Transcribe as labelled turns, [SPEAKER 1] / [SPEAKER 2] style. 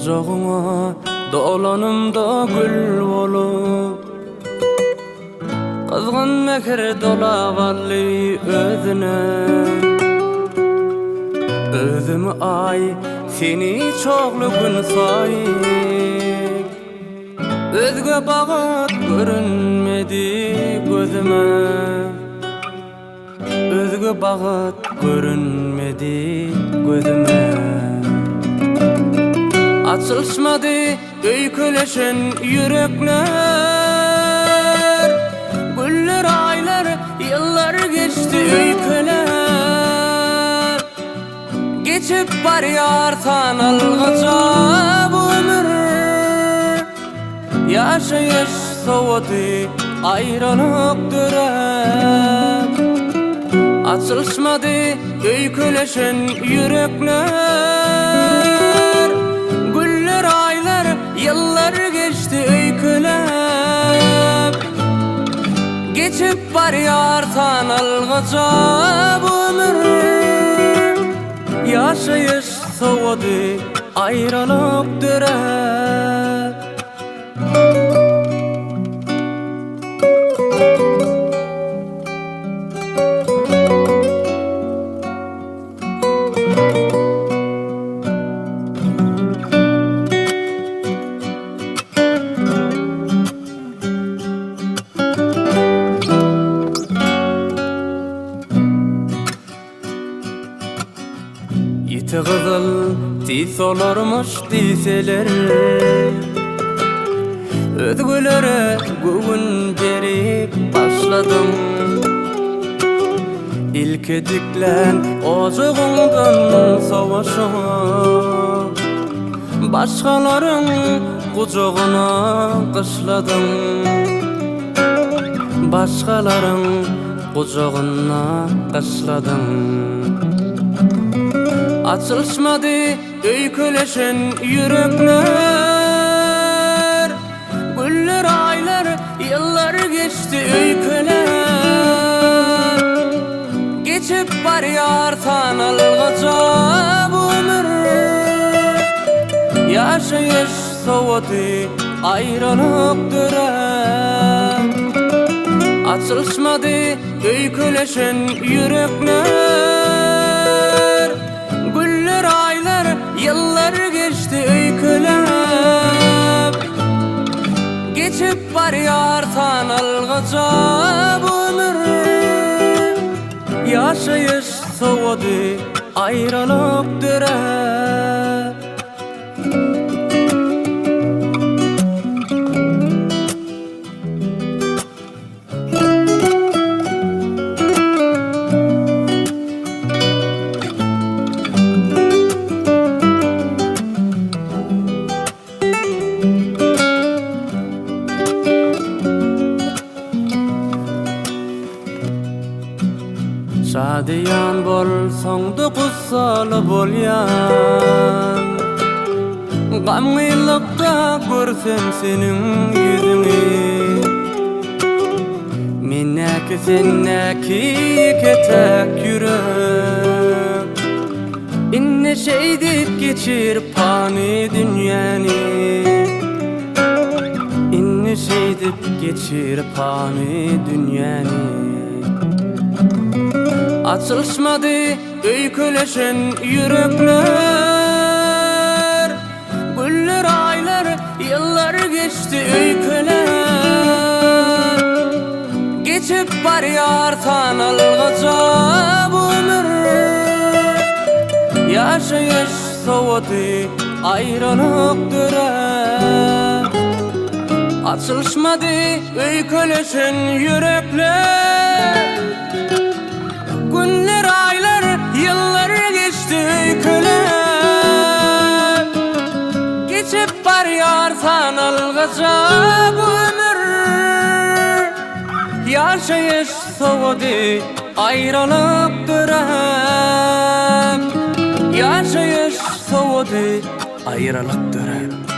[SPEAKER 1] Kucağına dolanımda gül olup Kızgın mekir dolavalli özüne Özümü ay seni çoğlu gün sayıp Özge bağıt görünmedi gözüme Özge bağıt görünmedi gözüme Açılışmadı öyküleşen yürekler Güller, aylar, yıllar geçti öyküler Geçip var yartan algaca bu ömür Yaşayış soğudu ayrılık dönem Açılışmadı öyküleşen yürekler Güller, aylar, yıllar geçti öykülep Geçip var yartan algaca bu ömür Yaşayış soğudu ayrılık dönem Yiti kızıl tis olurmuş diseler Özgülere güvün verip başladım İlk ediklen ocuğundan savaşıp Başkaların kucağına kışladım Başkaların kucağına kışladım Açılışmadı öyküleşen yürekler Güller, aylar, yıllar geçti öyküler Geçip var yartan algaca bu ömür Yaşayış soğudu ayrılık dönem Açılışmadı öyküleşen yürekler Güller, aylar, yıllar geçti öykülep Geçip var yartan algaca bu ömür Yaşayış soğudu ayrılık dönem Şadiyan bolsoňda gussaly bolýan Gamylykda görsem senin yüzüňi Mennäki sennäki ketek yürek Inne şeýdip geçirip pani dünýäni Inne şeýdip geçirip pani dünýäni Açılışmadı öyküleşen yürekler Güller, aylar, yıllar geçti öyküler Geçip var yartan algaca bu ömür Yaşayış soğudu ayrılık dönem Açılışmadı öyküleşen yürekler Günler, aylar, yıllar geçti öyküler Geçip var yartan algaca bu ömür Yaşayış soğudu ayrılık dönem Yaşayış soğudu ayrılık dönem